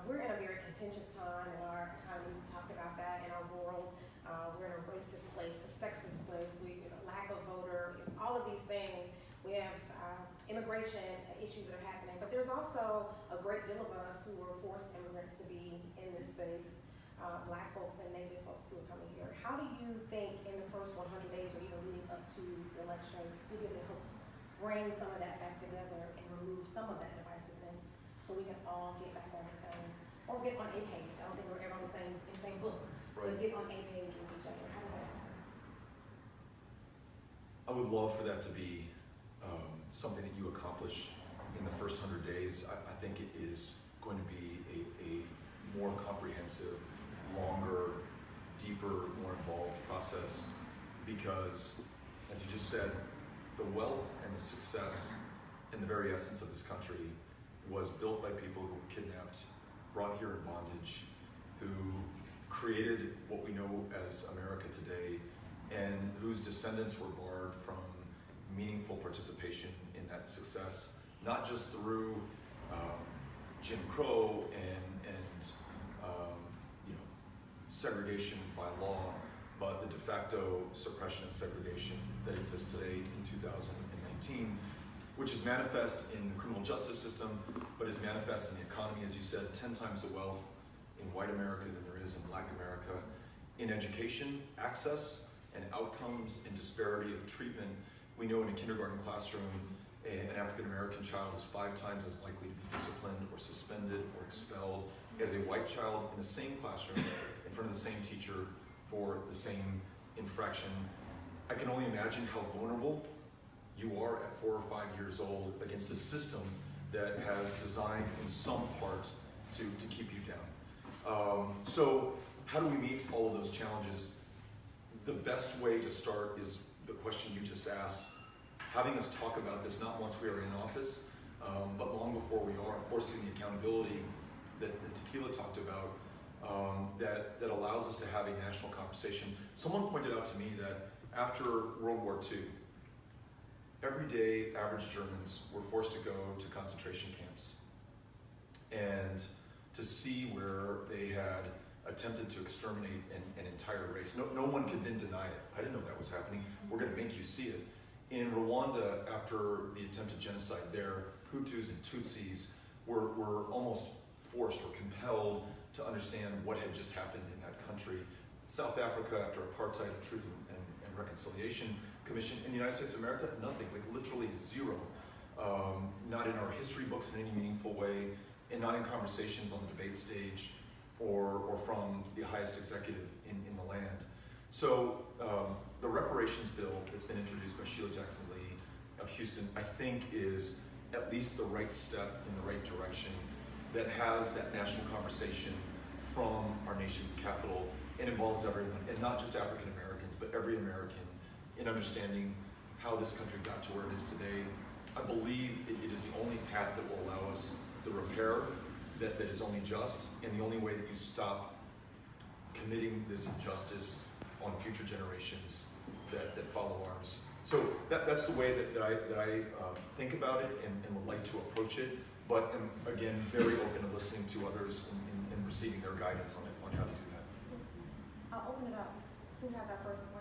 we're in a very contentious time in our economy. We talked about that in our world. We're in a racist place, a sexist place. We lack of voter, all of these things. We have immigration issues that are happening, but there's also a great deal of us who were forced immigrants to be in this space. Black folks and Native folks who are coming here. How do you think in the first 100 days or even leading up to the election, you'll be able to help bring some of that back together and remove some of that divisiveness so we can all get back on the same, or get on a page. I don't think we're ever on the same book, right, but get on a page with each other. How does that happen? I would love for that to be something that you accomplish in the first 100 days. I think it is going to be a more comprehensive, longer, deeper, more involved process, because, as you just said, the wealth and the success and the very essence of this country was built by people who were kidnapped, brought here in bondage, who created what we know as America today, and whose descendants were barred from meaningful participation in that success, not just through Jim Crow and segregation by law, but the de facto suppression and segregation that exists today in 2019, which is manifest in the criminal justice system, but is manifest in the economy, as you said, 10 times the wealth in white America than there is in black America. In education, access and outcomes and disparity of treatment, we know in a kindergarten classroom, an African-American child is 5 times as likely to be disciplined or suspended or expelled as a white child in the same classroom in front of the same teacher for the same infraction. I can only imagine how vulnerable you are at 4 or 5 years old against a system that has designed in some part to keep you down. So how do we meet all of those challenges? The best way to start is the question you just asked, having us talk about this not once we are in office, but long before we are, forcing the accountability that Tequila talked about, that allows us to have a national conversation. Someone pointed out to me that after World War II, everyday average Germans were forced to go to concentration camps and to see where they had attempted to exterminate an entire race. No one could then deny it. I didn't know that was happening. We're going to make you see it. In Rwanda, after the attempted genocide there, Hutus and Tutsis were almost forced or compelled to understand what had just happened in that country. South Africa, after apartheid, a Truth and Reconciliation Commission. In the United States of America, nothing, like literally zero. Not in our history books in any meaningful way, and not in conversations on the debate stage or from the highest executive in the land. So the reparations bill that's been introduced by Sheila Jackson Lee of Houston, I think is at least the right step in the right direction that has that national conversation from our nation's capital and involves everyone, and not just African Americans, but every American in understanding how this country got to where it is today. I believe it is the only path that will allow us the repair that is only just, and the only way that you stop committing this injustice on future generations that follow ours. So that's the way that I think about it and would like to approach it, but am, again, very open to listening to others and receiving their guidance on how to do that. I'll open it up. Who has our first question?